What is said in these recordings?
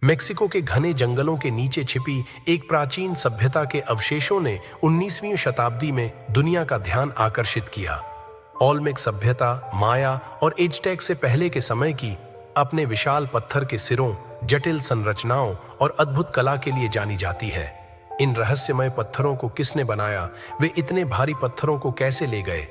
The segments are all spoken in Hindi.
मेक्सिको के घने जंगलों के नीचे छिपी एक प्राचीन सभ्यता के अवशेषों ने 19वीं शताब्दी में दुनिया का ध्यान आकर्षित किया। ओल्मेक सभ्यता माया और एज़टेक से पहले के समय की अपने विशाल पत्थर के सिरों, जटिल संरचनाओं और अद्भुत कला के लिए जानी जाती है। इन रहस्यमय पत्थरों को किसने बनाया? वे इतने भारी पत्थरों को कैसे ले गए?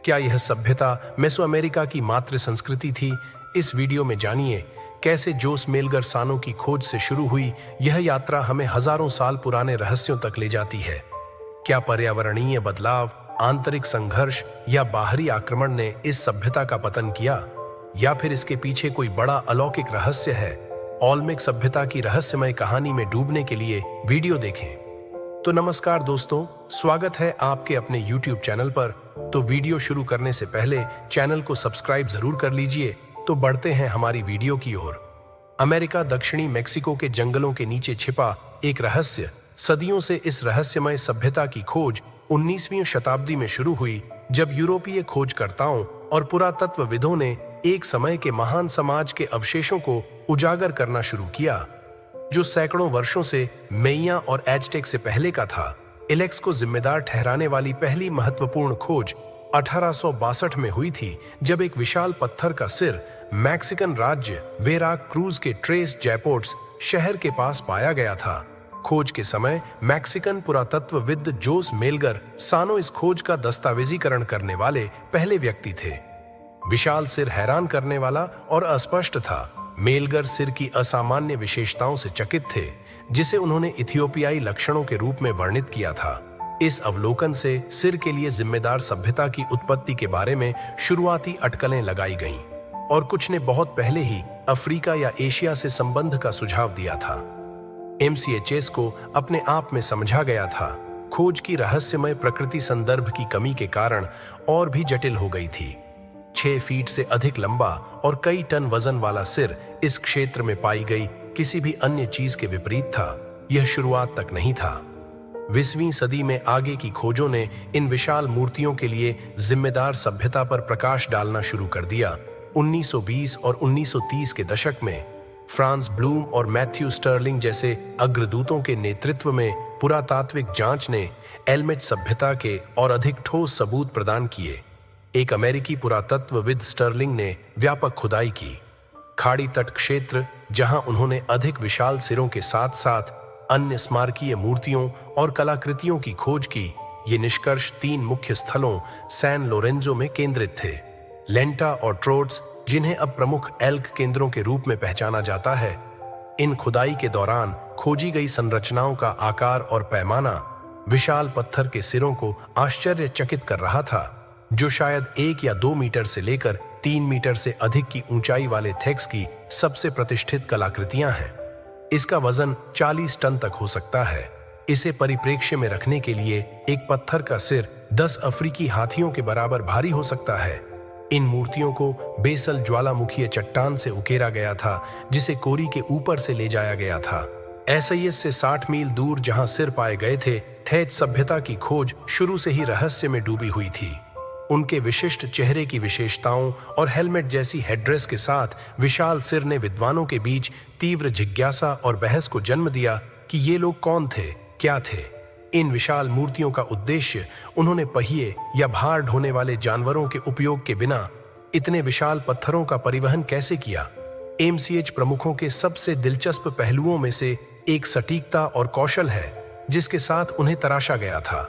क्या यह सभ्यता मेसोअमेरिका की मातृ संस्कृति थी? इस वीडियो में जानिए कैसे जोस मेलगर सानो की खोज से शुरू हुई यह यात्रा हमें हजारों साल पुराने रहस्यों तक ले जाती है। क्या पर्यावरणीय बदलाव, आंतरिक संघर्ष या बाहरी आक्रमण ने इस सभ्यता का पतन किया, या फिर इसके पीछे कोई बड़ा अलौकिक रहस्य है? ओल्मेक सभ्यता की रहस्यमय कहानी में डूबने के लिए वीडियो देखें। तो नमस्कार दोस्तों, स्वागत है आपके अपने YouTube चैनल पर। तो वीडियो शुरू करने से पहले चैनल को सब्सक्राइब जरूर कर लीजिए। तो बढ़ते हैं हमारी वीडियो की ओर। अमेरिका दक्षिणी मेक्सिको के जंगलों के नीचे छिपा एक रहस्य। सदियों से इस रहस्यमय सभ्यता की खोज 19वीं शताब्दी में शुरू हुई, जब यूरोपीय खोजकर्ताओं और पुरातत्वविदों ने एक समय के महान समाज के अवशेषों को उजागर करना शुरू किया, जो सैकड़ों वर्षों से मेया और एज़टेक से पहले का था। एलेक्स को जिम्मेदार ठहराने वाली पहली महत्वपूर्ण खोज 1862 में हुई थी, जब एक विशाल पत्थर का सिर मैक्सिकन राज्य वेरा क्रूज के ट्रेस जैपोर्ट्स शहर के पास पाया गया था। खोज के समय मैक्सिकन पुरातत्वविद जोस मेलगर सानो इस खोज का दस्तावेजीकरण करने वाले पहले व्यक्ति थे। विशाल सिर हैरान करने वाला और अस्पष्ट था। मेलगर सिर की असामान्य विशेषताओं से चकित थे, जिसे उन्होंने इथियोपियाई लक्षणों के रूप में वर्णित किया था। इस अवलोकन से सिर के लिए जिम्मेदार सभ्यता की उत्पत्ति के बारे में शुरुआती अटकलें लगाई गईं, और कुछ ने बहुत पहले ही अफ्रीका या एशिया से संबंध का सुझाव दिया था। MCHS को अपने आप में समझा गया था। खोज की रहस्यमय प्रकृति संदर्भ की कमी के कारण और भी जटिल हो गई थी। 6 फीट से अधिक लंबा और कई टन वजन वाला सिर इस क्षेत्र में पाई गई किसी भी अन्य चीज के विपरीत था। यह शुरुआत तक नहीं था। 20वीं सदी में आगे की खोजों ने इन विशाल मूर्तियों के लिए जिम्मेदार सभ्यता पर प्रकाश डालना शुरू कर दिया। 1920 और 1930 के दशक में फ्रांस ब्लूम और मैथ्यू स्टर्लिंग जैसे अग्रदूतों के नेतृत्व में पुरातात्विक जांच ने एल्मेट सभ्यता के और अधिक ठोस सबूत प्रदान किए। एक अमेरिकी पुरातत्वविद स्टर्लिंग ने व्यापक खुदाई की। खाड़ी तट क्षेत्र, जहां उन्होंने अधिक विशाल सिरों के साथ साथ अन्य स्मारकीय मूर्तियों और कलाकृतियों की खोज की। ये निष्कर्ष 3 मुख्य स्थलों सैन लोरेंजो में केंद्रित थे। लेंटा और ट्रोड्स, जिन्हें अब प्रमुख एल्क केंद्रों के रूप में पहचाना जाता है। इन खुदाई के दौरान खोजी गई संरचनाओं का आकार और पैमाना विशाल पत्थर के सिरों को आश्चर्यचकित कर रहा था, जो शायद 1 या 2 मीटर से लेकर 3 मीटर से अधिक की ऊंचाई वाले थेक्स की सबसे प्रतिष्ठित कलाकृतियां हैं। इसका वजन 40 टन तक हो सकता है। इसे परिप्रेक्ष्य में रखने के लिए एक पत्थर का सिर 10 अफ्रीकी हाथियों के बराबर भारी हो सकता है। इन मूर्तियों को बेसल ज्वालामुखीय चट्टान से उकेरा गया था, जिसे कोरी के ऊपर से ले जाया गया था। एसआईएस से 60 मील दूर जहां सिर पाए गए थे, थेज सभ्यता की खोज शुरू से ही रहस्य में डूबी हुई थी। उनके विशिष्ट चेहरे की विशेषताओं और हेलमेट जैसी हेडड्रेस के साथ विशाल सिर ने विद्वानों के बीच तीव्र जिज्ञासा और बहस को जन्म दिया कि ये लोग कौन थे, क्या थे। इन विशाल मूर्तियों का उद्देश्य उन्होंने पहिए या भार ढोने वाले जानवरों के उपयोग के बिना इतने विशाल पत्थरों का परिवहन कैसे किया। MCH प्रमुखों के सबसे दिलचस्प पहलुओं में से एक सटीकता और कौशल है, जिसके साथ उन्हें तराशा गया था।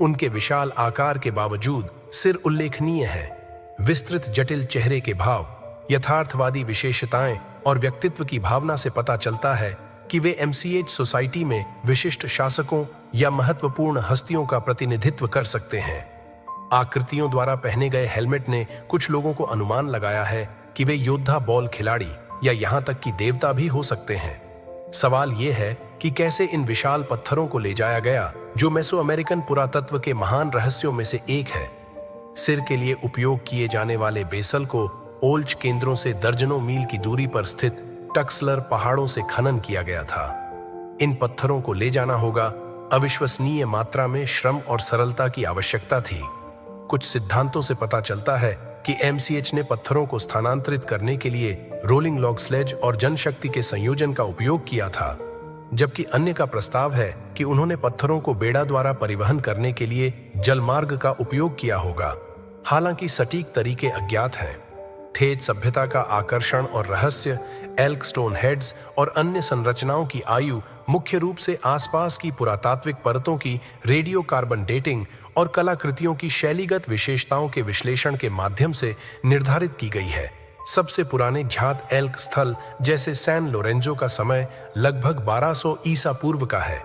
उनके विशाल आकार के बावजूद सिर उल्लेखनीय है। विस्तृत जटिल चेहरे के भाव, यथार्थवादी विशेषताएं और व्यक्तित्व की भावना से पता चलता है कि वे MCH सोसाइटी में विशिष्ट शासकों या महत्वपूर्ण हस्तियों का प्रतिनिधित्व कर सकते हैं। आकृतियों द्वारा पहने गए हेलमेट ने कुछ लोगों को अनुमान लगाया है कि वे योद्धा बॉल खिलाड़ी या यहां तक कि देवता भी हो सकते हैं। सवाल यह है कि कैसे इन विशाल पत्थरों को ले जाया गया, जो मेसोअमेरिकन पुरातत्व के महान रहस्यों में से एक है। सिर के लिए उपयोग किए जाने वाले बेसल को ओल्च केंद्रों से दर्जनों मील की दूरी पर स्थित टक्सलर पहाड़ों से खनन किया गया था। इन पत्थरों को ले जाना होगा। अविश्वसनीय मात्रा में श्रम और सरलता की आवश्यकता थी। कुछ सिद्धांतों से पता चलता है कि एमसीएच ने पत्थरों को स्थानांतरित करने के लिए रोलिंग लॉग स्लेज और जनशक्ति के संयोजन का उपयोग किया था, जबकि अन्य का प्रस्ताव है कि उन्होंने पत्थरों को बेड़ा द्वारा परिवहन करने के लिए जलमार्ग का उपयोग किया होगा। हालांकि सटीक तरीके अज्ञात हैं। थेज सभ्यता का आकर्षण और रहस्य, एल्क स्टोन हेड्स और अन्य संरचनाओं की आयु मुख्य रूप से आसपास की पुरातात्विक परतों की रेडियो कार्बन डेटिंग और कलाकृतियों की शैलीगत विशेषताओं के विश्लेषण के माध्यम से निर्धारित की गई है। सबसे पुराने ज्ञात एल्क स्थल जैसे सैन लोरेंजो का समय लगभग 1200 ईसा पूर्व का है।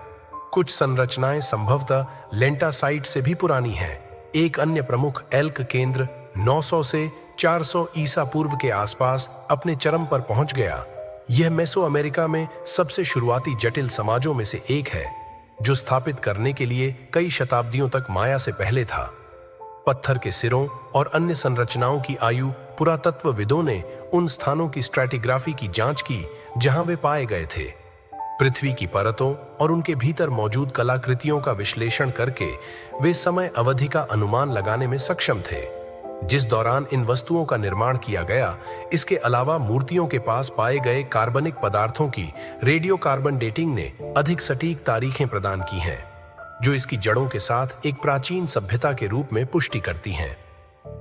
कुछ संरचनाएं संभवतः लेंटा साइट से भी पुरानी हैं। एक अन्य प्रमुख एल्क केंद्र 900 से 400 ईसा पूर्व के आसपास अपने चरम पर पहुंच गया। यह मेसो अमेरिका में सबसे शुरुआती जटिल समाजों में से एक है, जो स्थापित करने के लिए कई शताब्दियों तक माया से पहले था। पत्थर के सिरों और अन्य संरचनाओं की आयु पुरातत्वविदों ने उन स्थानों की स्ट्रैटिग्राफी की जांच की जहां वे पाए गए थे। पृथ्वी की परतों और उनके भीतर मौजूद कलाकृतियों का विश्लेषण करके वे समय अवधि का अनुमान लगाने में सक्षम थे जिस दौरान इन वस्तुओं का निर्माण किया गया। इसके अलावा मूर्तियों के पास पाए गए कार्बनिक पदार्थों की रेडियो कार्बन डेटिंग ने अधिक सटीक तारीखें प्रदान की हैं, जो इसकी जड़ों के साथ एक प्राचीन सभ्यता के रूप में पुष्टि करती हैं।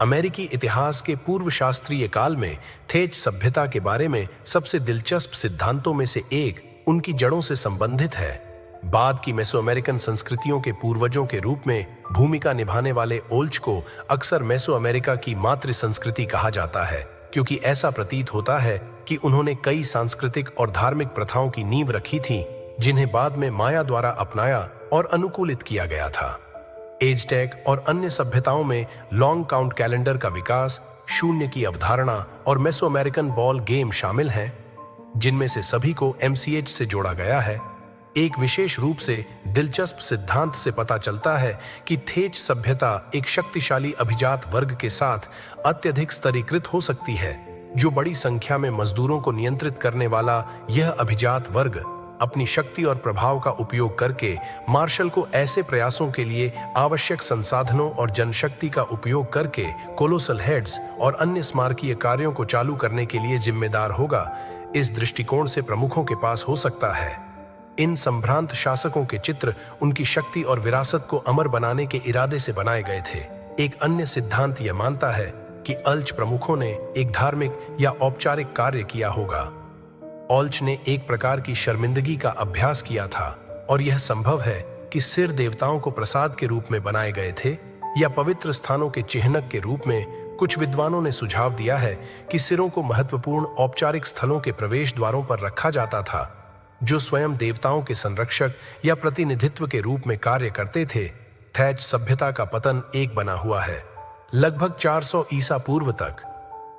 अमेरिकी इतिहास के पूर्व शास्त्रीय काल में थेज सभ्यता के बारे में सबसे दिलचस्प सिद्धांतों में से एक उनकी जड़ों से संबंधित है। बाद की मेसो अमेरिकन संस्कृतियों के पूर्वजों के रूप में भूमिका निभाने वाले ओल्च को अक्सर मेसो अमेरिका की मातृ संस्कृति कहा जाता है, क्योंकि ऐसा प्रतीत होता है कि उन्होंने कई सांस्कृतिक और धार्मिक प्रथाओं की नींव रखी थी जिन्हें बाद में माया द्वारा अपनाया और अनुकूलित किया गया था। एज़टेक और अन्य सभ्यताओं में लॉन्ग काउंट कैलेंडर का विकास, शून्य की अवधारणा और मेसो अमेरिकन बॉल गेम शामिल हैं, जिनमें से सभी को एमसीएच से जोड़ा गया है। एक विशेष रूप से दिलचस्प सिद्धांत से पता चलता है कि थेज सभ्यता एक शक्तिशाली अभिजात वर्ग के साथ अत्यधिक स्तरीकृत हो सकती है। जो बड़ी संख्या में मजदूरों को नियंत्रित करने वाला यह अभिजात वर्ग अपनी शक्ति और प्रभाव का उपयोग करके मार्शल को ऐसे प्रयासों के लिए आवश्यक संसाधनों और जनशक्ति का उपयोग करके कोलोसल हेड्स और अन्य स्मारकीय कार्यों को चालू करने के लिए जिम्मेदार होगा। इस दृष्टिकोण से प्रमुखों के पास हो सकता है। इन संभ्रांत शासकों के चित्र उनकी शक्ति और विरासत को अमर बनाने के इरादे से बनाए गए थे। एक अन्य सिद्धांत यह मानता है कि अल्च प्रमुखों ने एक धार्मिक या औपचारिक कार्य किया होगा। ओल्च ने एक प्रकार की शर्मिंदगी का अभ्यास किया था और यह संभव है कि सिर देवताओं को प्रसाद के रूप में बनाए गए थे या पवित्र स्थानों के चिन्हक के रूप में। कुछ विद्वानों ने सुझाव दिया है कि सिरों को महत्वपूर्ण औपचारिक स्थलों के प्रवेश द्वारों पर रखा जाता था, जो स्वयं देवताओं के संरक्षक या प्रतिनिधित्व के रूप में कार्य करते थे। थेज सभ्यता का पतन एक बना हुआ है लगभग 400 ईसा पूर्व तक।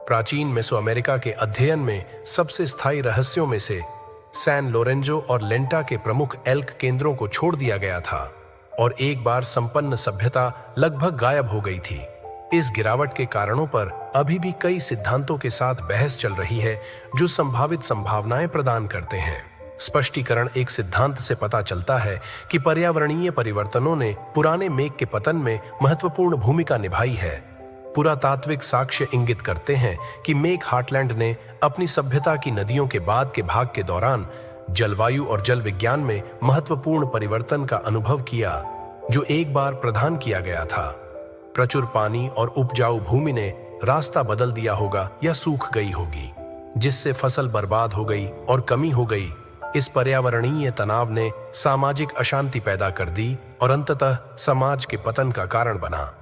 प्राचीन मेसो अमेरिका के अध्ययन में सबसे स्थायी रहस्यों में से सैन लोरेंजो और लेंटा के प्रमुख एल्क केंद्रों को छोड़ दिया गया था और एक बार संपन्न सभ्यता लगभग गायब हो गई थी। इस गिरावट के कारणों पर अभी भी कई सिद्धांतों के साथ बहस चल रही है जो संभावित संभावनाएं प्रदान करते हैं। स्पष्टीकरण एक सिद्धांत से पता चलता है कि पर्यावरणीय परिवर्तनों ने पुराने मेघ के पतन में महत्वपूर्ण भूमिका निभाई है। पुरातात्विक साक्ष्य इंगित करते हैं कि मेघ हार्टलैंड ने अपनी सभ्यता की नदियों के बाद के भाग के दौरान जलवायु और जल विज्ञान में महत्वपूर्ण परिवर्तन का अनुभव किया, जो एक बार प्रदान किया गया था। प्रचुर पानी और उपजाऊ भूमि ने रास्ता बदल दिया होगा या सूख गई होगी, जिससे फसल बर्बाद हो गई और कमी हो गई। इस पर्यावरणीय तनाव ने सामाजिक अशांति पैदा कर दी और अंततः समाज के पतन का कारण बना।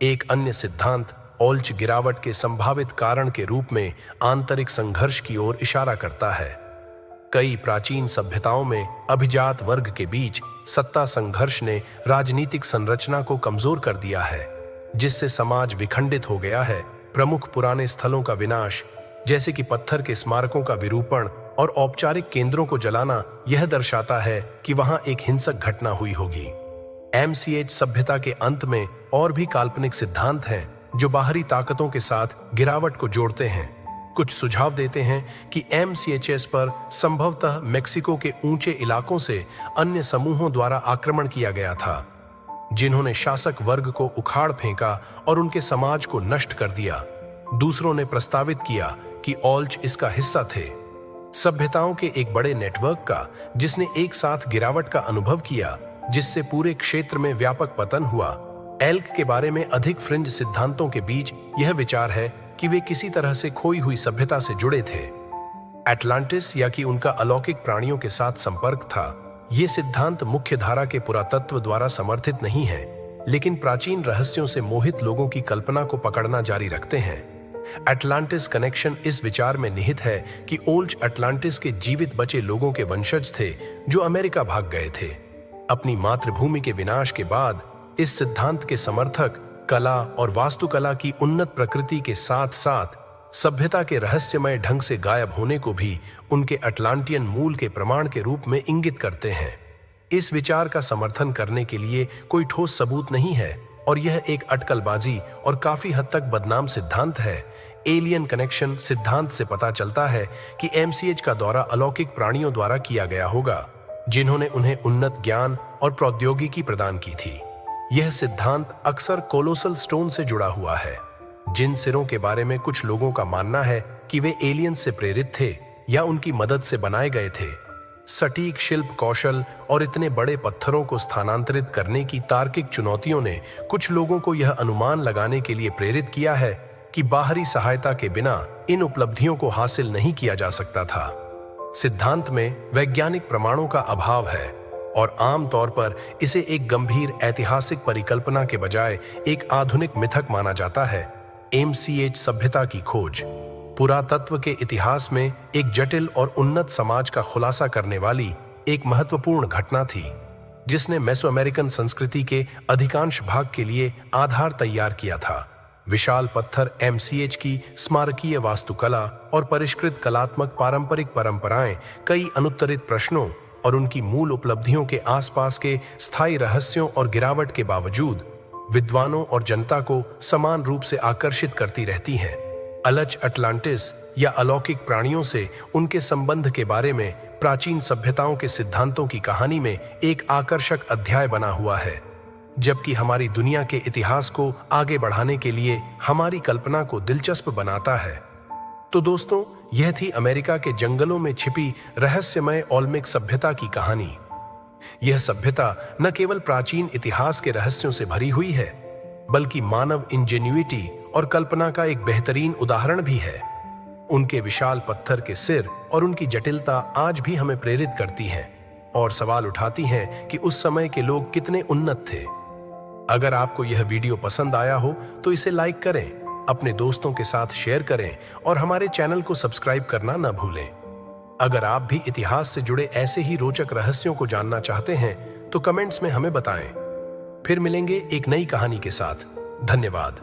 एक अन्य सिद्धांत ओल्च गिरावट के संभावित कारण के रूप में आंतरिक संघर्ष की ओर इशारा करता है। कई प्राचीन सभ्यताओं में अभिजात वर्ग के बीच सत्ता संघर्ष ने राजनीतिक संरचना को कमजोर कर दिया है, जिससे समाज विखंडित हो गया है। प्रमुख पुराने स्थलों का विनाश, जैसे कि पत्थर के स्मारकों का विरूपण और औपचारिक केंद्रों को जलाना, यह दर्शाता है कि वहां एक हिंसक घटना हुई होगी। एमसीएच सभ्यता के अंत में और भी काल्पनिक सिद्धांत हैं जो बाहरी ताकतों के साथ गिरावट को जोड़ते हैं। कुछ सुझाव देते हैं कि एमसीएचएस पर संभवतः मेक्सिको के ऊंचे इलाकों से अन्य समूहों द्वारा आक्रमण किया गया था, जिन्होंने शासक वर्ग को उखाड़ फेंका और उनके समाज को नष्ट कर दिया। दूसरों ने प्रस्तावित किया कि ओल्च इसका हिस्सा थे। सभ्यताओं के एक बड़े नेटवर्क का जिसने एक साथ गिरावट का अनुभव किया, जिससे पूरे क्षेत्र में व्यापक पतन हुआ। एल्क के बारे में अधिक फ्रिंज सिद्धांतों के बीच यह विचार है कि वे किसी तरह से खोई हुई सभ्यता से जुड़े थे। एटलांटिस या कि उनका अलौकिक प्राणियों के साथ संपर्क था। ये सिद्धांत मुख्य धारा के पुरातत्व द्वारा समर्थित नहीं है, लेकिन प्राचीन रहस्यों से मोहित लोगों की कल्पना को पकड़ना जारी रखते हैं। एटलांटिस कनेक्शन इस विचार में निहित है कि ओल्च अटलांटिस के जीवित बचे लोगों के वंशज थे जो अमेरिका भाग गए थे। अपनी मातृभूमि के विनाश के बाद इस सिद्धांत के समर्थक कला और वास्तुकला की उन्नत प्रकृति के साथ साथ सभ्यता के रहस्यमय ढंग से गायब होने को भी उनके अटलांटियन मूल के प्रमाण के रूप में इंगित करते हैं। इस विचार का समर्थन करने के लिए कोई ठोस सबूत नहीं है और यह एक अटकलबाजी और काफी हद तक बदनाम सिद्धांत है। एलियन कनेक्शन सिद्धांत से पता चलता है कि एमसीएच का दौरा अलौकिक प्राणियों द्वारा किया गया होगा, जिन्होंने उन्हें उन्नत ज्ञान और प्रौद्योगिकी प्रदान की थी। यह सिद्धांत अक्सर कोलोसल स्टोन से जुड़ा हुआ है, जिन सिरों के बारे में कुछ लोगों का मानना है कि वे एलियन से प्रेरित थे या उनकी मदद से बनाए गए थे। सटीक शिल्प कौशल और इतने बड़े पत्थरों को स्थानांतरित करने की तार्किक चुनौतियों ने कुछ लोगों को यह अनुमान लगाने के लिए प्रेरित किया है कि बाहरी सहायता के बिना इन उपलब्धियों को हासिल नहीं किया जा सकता था। सिद्धांत में वैज्ञानिक प्रमाणों का अभाव है और आमतौर पर इसे एक गंभीर ऐतिहासिक परिकल्पना के बजाय एक आधुनिक मिथक माना जाता है। एमसीएच सभ्यता की खोज पुरातत्व के इतिहास में एक जटिल और उन्नत समाज का खुलासा करने वाली एक महत्वपूर्ण घटना थी, जिसने मेसोअमेरिकन संस्कृति के अधिकांश भाग के लिए आधार तैयार किया था। विशाल पत्थर एमसीएच की स्मारकीय वास्तुकला और परिष्कृत कलात्मक पारंपरिक परंपराएं कई अनुत्तरित प्रश्नों और उनकी मूल उपलब्धियों के आसपास के स्थायी रहस्यों और गिरावट के बावजूद विद्वानों और जनता को समान रूप से आकर्षित करती रहती हैं। अलच अटलांटिस या अलौकिक प्राणियों से उनके संबंध के बारे में प्राचीन सभ्यताओं के सिद्धांतों की कहानी में एक आकर्षक अध्याय बना हुआ है, जबकि हमारी दुनिया के इतिहास को आगे बढ़ाने के लिए हमारी कल्पना को दिलचस्प बनाता है। तो दोस्तों, यह थी अमेरिका के जंगलों में छिपी रहस्यमय ओल्मेक सभ्यता की कहानी। यह सभ्यता न केवल प्राचीन इतिहास के रहस्यों से भरी हुई है, बल्कि मानव इंजेन्युइटी और कल्पना का एक बेहतरीन उदाहरण भी है। उनके विशाल पत्थर के सिर और उनकी जटिलता आज भी हमें प्रेरित करती हैं और सवाल उठाती हैं कि उस समय के लोग कितने उन्नत थे। अगर आपको यह वीडियो पसंद आया हो तो इसे लाइक करें, अपने दोस्तों के साथ शेयर करें और हमारे चैनल को सब्सक्राइब करना न भूलें। अगर आप भी इतिहास से जुड़े ऐसे ही रोचक रहस्यों को जानना चाहते हैं तो कमेंट्स में हमें बताएं। फिर मिलेंगे एक नई कहानी के साथ। धन्यवाद।